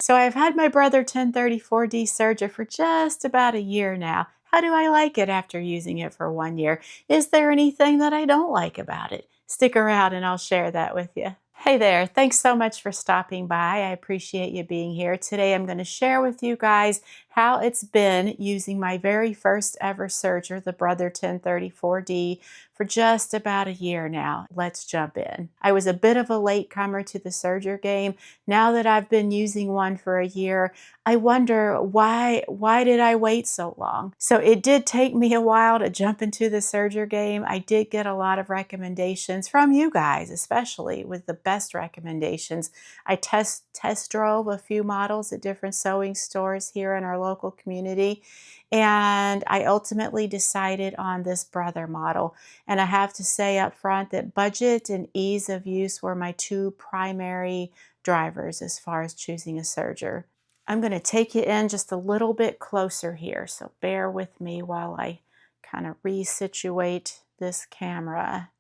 So I've had my Brother 1034D Serger for just about a year now. How do I like it after using it for 1 year? Is there anything that I don't like about it? Stick around and I'll share that with you. Hey there, thanks so much for stopping by. I appreciate you being here. Today I'm going to share with you guys how it's been using my very first ever Serger, the Brother 1034D, for just about a year now. Let's jump in. I was a bit of a latecomer to the Serger game. Now that I've been using one for a year, I wonder why did I wait so long? So it did take me a while to jump into the Serger game. I did get a lot of recommendations from you guys, especially with the best recommendations. I test drove a few models at different sewing stores here in our local community, and I ultimately decided on this Brother model. And I have to say up front that budget and ease of use were my two primary drivers as far as choosing a serger. I'm going to take you in just a little bit closer here, so bear with me while I kind of resituate this camera.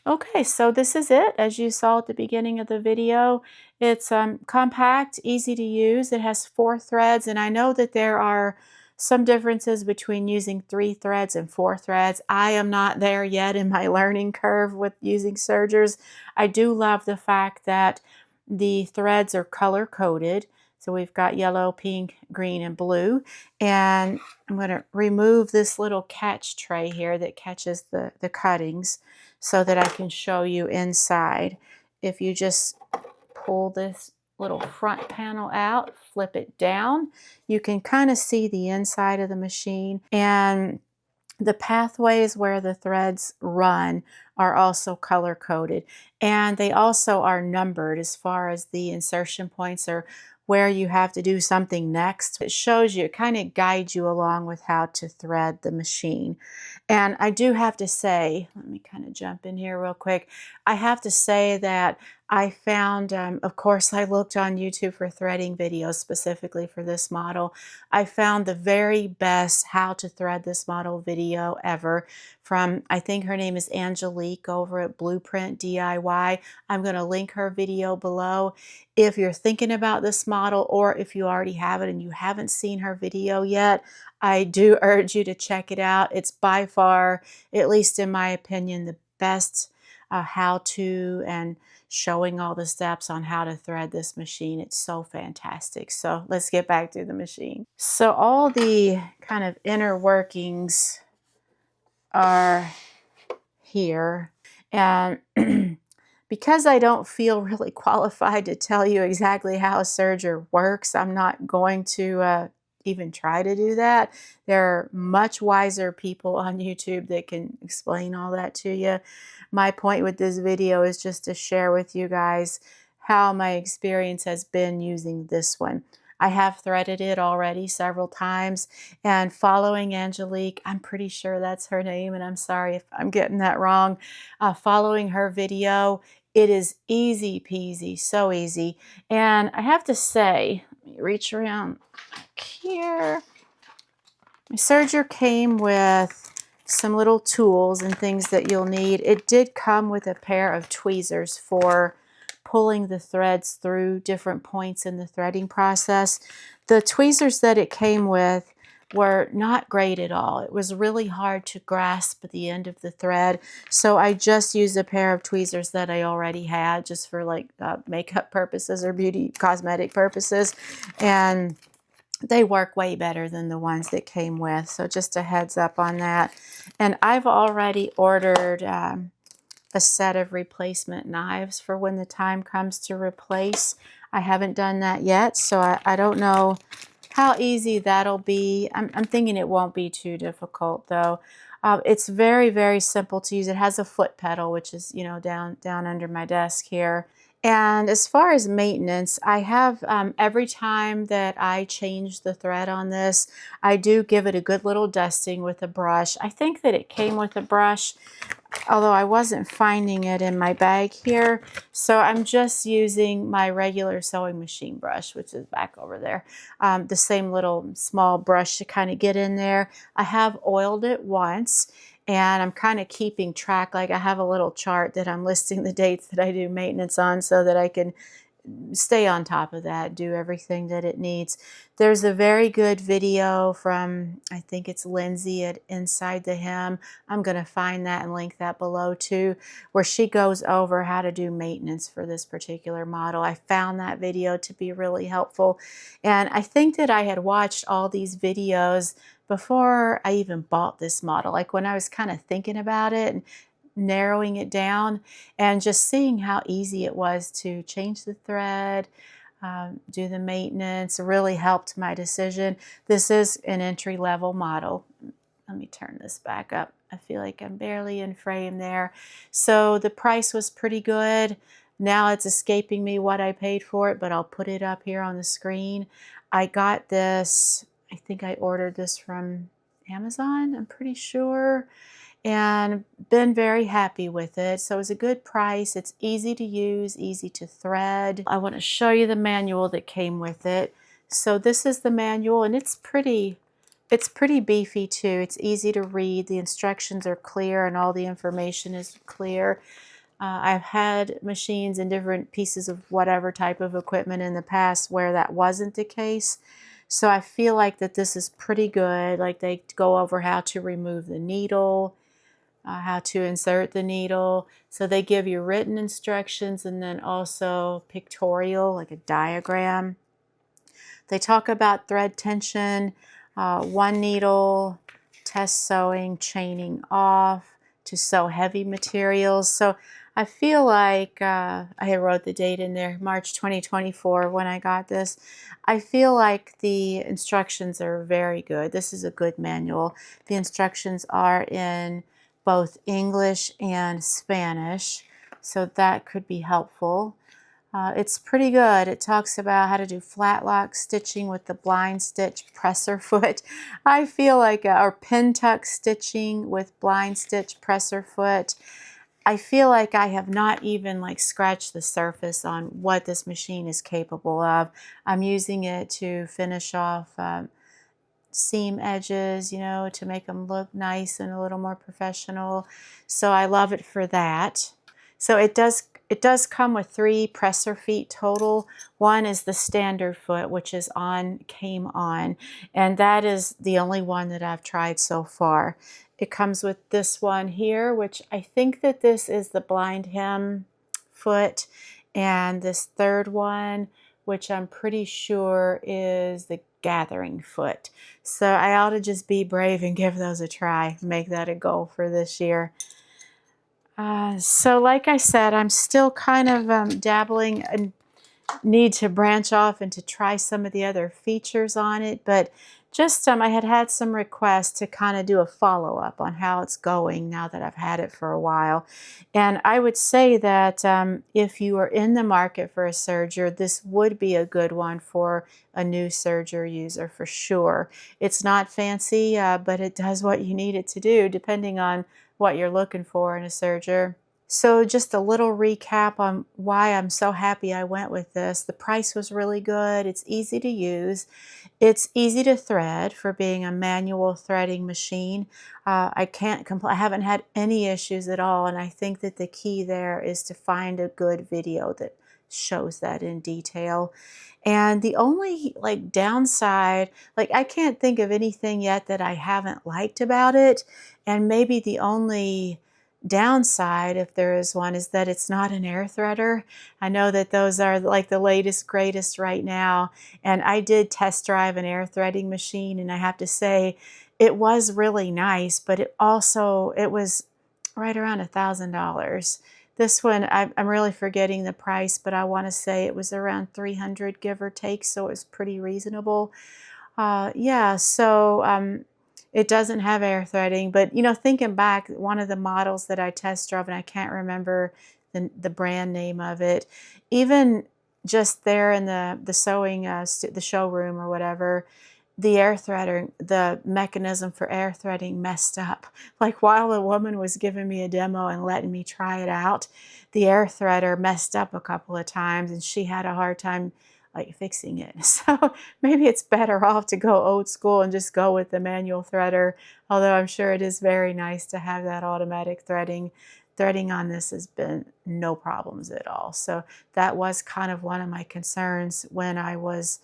Okay, so this is it. As you saw at the beginning of the video, it's compact, easy to use. It has 4 threads, and I know that there are some differences between using 3 threads and 4 threads. I am not there yet in my learning curve with using sergers. I do love the fact that the threads are color-coded. So we've got yellow, pink, green, and blue. And I'm going to remove this little catch tray here that catches the cuttings so that I can show you inside. If you just pull this little front panel out, flip it down, you can kind of see the inside of the machine. And the pathways where the threads run are also color-coded. And they also are numbered as far as the insertion points or where you have to do something next. It shows you, it kind of guides you along with how to thread the machine. And I do have to say, let me kind of jump in here real quick. I have to say that I found, of course, I looked on YouTube for threading videos specifically for this model. I found the very best how to thread this model video ever from, I think her name is Angelique over at Blueprint DIY. I'm going to link her video below. If you're thinking about this model, or if you already have it and you haven't seen her video yet, I do urge you to check it out. It's by far, at least in my opinion, the best how-to and showing all the steps on how to thread this machine. It's so fantastic. So let's get back to the machine. So all the kind of inner workings are here, and because I don't feel really qualified to tell you exactly how a serger works, I'm not going to even try to do that. There are much wiser people on YouTube that can explain all that to you. My point with this video is just to share with you guys how my experience has been using this one. I have threaded it already several times, and following Angelique, I'm pretty sure that's her name, and I'm sorry if I'm getting that wrong, following her video, it is easy peasy, so easy. And I have to say, let me reach around back here. My serger came with some little tools and things that you'll need. It did come with a pair of tweezers for pulling the threads through different points in the threading process. The tweezers that it came with were not great at all. It was really hard to grasp the end of the thread, so I just used a pair of tweezers that I already had just for like makeup purposes or beauty cosmetic purposes, and they work way better than the ones that came with. So just a heads up on that. And I've already ordered a set of replacement knives for when the time comes to replace. I haven't done that yet, so I don't know how easy that'll be. I'm thinking it won't be too difficult though. It's very, very simple to use. It has a foot pedal, which is, you know, down under my desk here. And as far as maintenance, I have every time that I change the thread on this, I do give it a good little dusting with a brush. I think that it came with a brush, although I wasn't finding it in my bag here. So I'm just using my regular sewing machine brush, which is back over there. The same little small brush to kind of get in there. I have oiled it once, and I'm kind of keeping track. Like I have a little chart that I'm listing the dates that I do maintenance on so that I can stay on top of that, do everything that it needs. There's a very good video from, I think it's Lindsay at Inside the Hem. I'm going to find that and link that below too, where she goes over how to do maintenance for this particular model. I found that video to be really helpful. And I think that I had watched all these videos before I even bought this model, like when I was kind of thinking about it and narrowing it down, and just seeing how easy it was to change the thread, do the maintenance, really helped my decision. This is an entry-level model. Let me turn this back up. I feel like I'm barely in frame there. So the price was pretty good. Now it's escaping me what I paid for it, but I'll put it up here on the screen. I got this, I think I ordered this from Amazon, I'm pretty sure, and been very happy with it. So it's a good price. It's easy to use, easy to thread. I want to show you the manual that came with it. So this is the manual, and it's pretty beefy too. It's easy to read. The instructions are clear and all the information is clear. I've had machines and different pieces of whatever type of equipment in the past where that wasn't the case. So I feel like that this is pretty good. Like they go over how to remove the needle, how to insert the needle. So they give you written instructions and then also pictorial, like a diagram. They talk about thread tension, one needle, test sewing, chaining off, to sew heavy materials. So I feel like I wrote the date in there, March 2024 when I got this. I feel like the instructions are very good. This is a good manual. The instructions are in both English and Spanish, so that could be helpful. It's pretty good. It talks about how to do flat lock stitching with the blind stitch presser foot. I feel like, or pin tuck stitching with blind stitch presser foot. I feel like I have not even like scratched the surface on what this machine is capable of. I'm using it to finish off seam edges, you know, to make them look nice and a little more professional. So I love it for that. So it does come with 3 presser feet total. One is the standard foot, which is came on, and that is the only one that I've tried so far. It comes with this one here, which I think that this is the blind hem foot, and this third one, which I'm pretty sure is the gathering foot. So I ought to just be brave and give those a try, make that a goal for this year. So like I said, I'm still kind of dabbling and need to branch off and to try some of the other features on it, but just I had some requests to kind of do a follow-up on how it's going now that I've had it for a while. And I would say that if you are in the market for a serger, this would be a good one for a new serger user for sure. It's not fancy, but it does what you need it to do depending on what you're looking for in a serger. So just a little recap on why I'm so happy I went with this. The price was really good. It's easy to use. It's easy to thread for being a manual threading machine. I haven't had any issues at all, and I think that the key there is to find a good video that shows that in detail. And the only like downside, like I can't think of anything yet that I haven't liked about it, and maybe the only downside, if there is one, is that it's not an air threader. I know that those are like the latest, greatest right now, and I did test drive an air threading machine, and I have to say it was really nice, but it was right around $1,000. This one, I'm really forgetting the price, but I want to say it was around $300, give or take, so it was pretty reasonable. Yeah, so it doesn't have air threading, but you know, thinking back, one of the models that I test drove, and I can't remember the brand name of it, even just there in the sewing, the showroom or whatever, the air threader, the mechanism for air threading messed up. Like while the woman was giving me a demo and letting me try it out, the air threader messed up a couple of times and she had a hard time like fixing it. So maybe it's better off to go old school and just go with the manual threader, although I'm sure it is very nice to have that automatic threading. threading on this has been no problems at all. So that was kind of one of my concerns when I was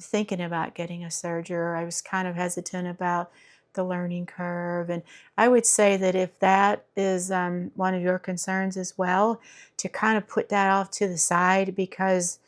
thinking about getting a serger. I was kind of hesitant about the learning curve. And I would say that if that is one of your concerns as well, to kind of put that off to the side, because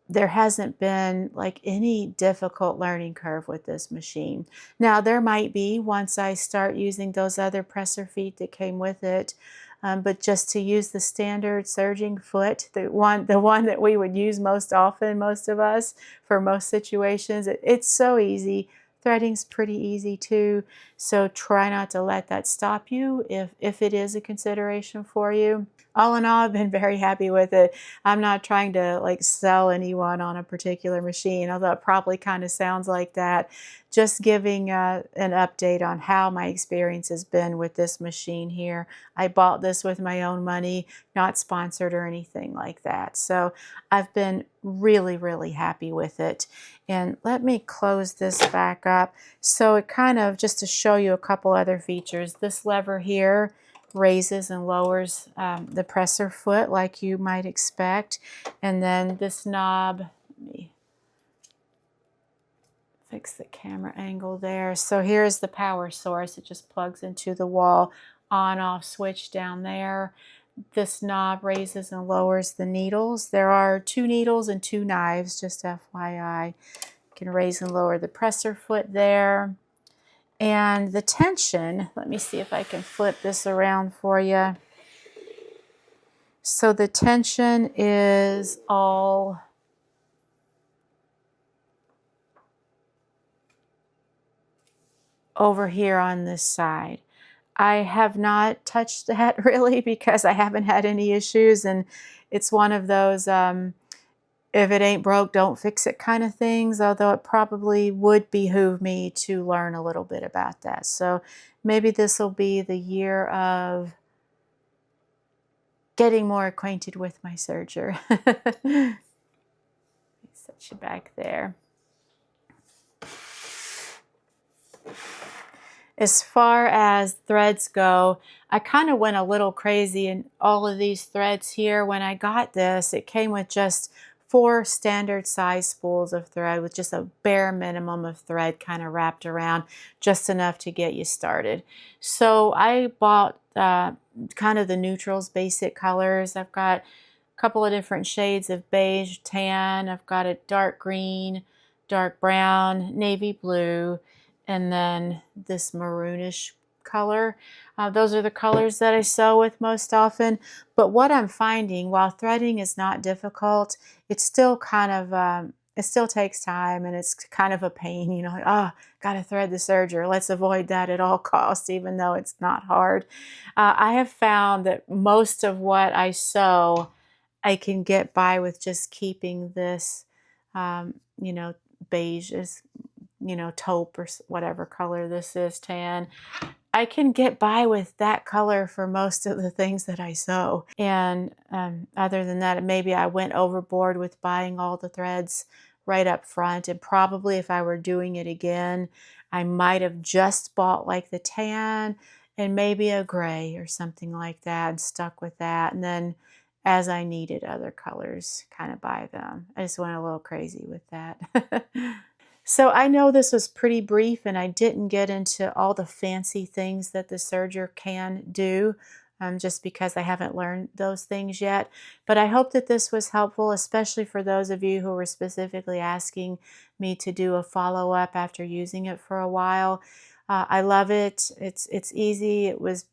there hasn't been like any difficult learning curve with this machine. Now there might be once I start using those other presser feet that came with it, but just to use the standard serging foot, the one that we would use most often, most of us, for most situations, it's so easy. Threading's pretty easy too, so try not to let that stop you if it is a consideration for you. All in all, I've been very happy with it. I'm not trying to like sell anyone on a particular machine, although it probably kind of sounds like that. Just giving an update on how my experience has been with this machine here. I bought this with my own money, not sponsored or anything like that. So I've been really, really happy with it. And let me close this back up. So it kind of, just to show you a couple other features, this lever here raises and lowers the presser foot like you might expect. And then this knob, let me fix the camera angle there. So here's the power source. It just plugs into the wall, on-off switch down there. This knob raises and lowers the needles. There are 2 needles and 2 knives, just FYI. You can raise and lower the presser foot there. And the tension, let me see if I can flip this around for you. So the tension is all over here on this side. I have not touched that really because I haven't had any issues, and it's one of those if it ain't broke, don't fix it kind of things, although it probably would behoove me to learn a little bit about that. So maybe this will be the year of getting more acquainted with my serger. Set you back there. As far as threads go, I kind of went a little crazy in all of these threads here. When I got this, it came with just 4 standard size spools of thread with just a bare minimum of thread kind of wrapped around, just enough to get you started. So I bought kind of the neutrals, basic colors. I've got a couple of different shades of beige, tan. I've got a dark green, dark brown, navy blue, and then this maroonish color. Those are the colors that I sew with most often. But what I'm finding, while threading is not difficult, it's still kind of, it still takes time, and it's kind of a pain, you know, like, oh, gotta thread the serger. Let's avoid that at all costs, even though it's not hard. I have found that most of what I sew, I can get by with just keeping this, you know, beige is, you know, taupe or whatever color this is, tan. I can get by with that color for most of the things that I sew. And other than that, maybe I went overboard with buying all the threads right up front. And probably if I were doing it again, I might have just bought like the tan and maybe a gray or something like that and stuck with that. And then as I needed other colors, kind of buy them. I just went a little crazy with that. So I know this was pretty brief, and I didn't get into all the fancy things that the serger can do, just because I haven't learned those things yet. But I hope that this was helpful, especially for those of you who were specifically asking me to do a follow-up after using it for a while. I love it. It's easy. It was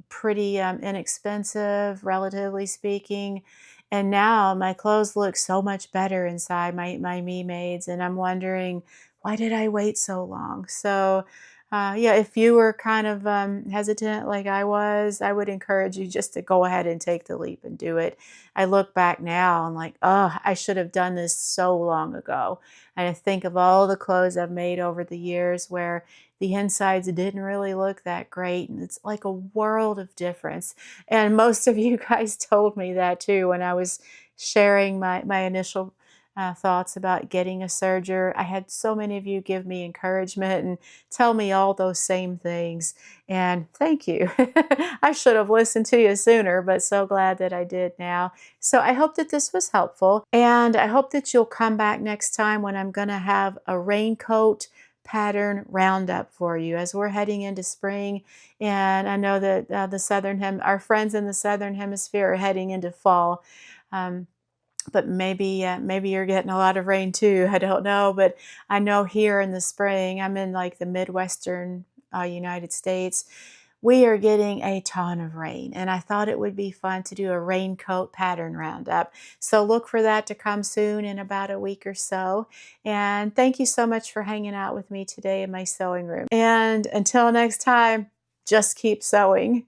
pretty inexpensive, relatively speaking. And now my clothes look so much better inside my Me Maids, and I'm wondering, why did I wait so long? So yeah, if you were kind of hesitant like I was, I would encourage you just to go ahead and take the leap and do it. I look back now and like, oh, I should have done this so long ago. And I think of all the clothes I've made over the years where the insides didn't really look that great, and it's like a world of difference. And most of you guys told me that too when I was sharing my initial thoughts about getting a serger. I had so many of you give me encouragement and tell me all those same things. And thank you. I should have listened to you sooner, but so glad that I did now. So I hope that this was helpful. And I hope that you'll come back next time when I'm going to have a raincoat pattern roundup for you as we're heading into spring. And I know that our friends in the southern hemisphere are heading into fall. Um, but maybe you're getting a lot of rain too. I don't know, but I know here in the spring, I'm in like the Midwestern United States. We are getting a ton of rain, and I thought it would be fun to do a raincoat pattern roundup. So look for that to come soon in about a week or so. And thank you so much for hanging out with me today in my sewing room. And until next time, just keep sewing.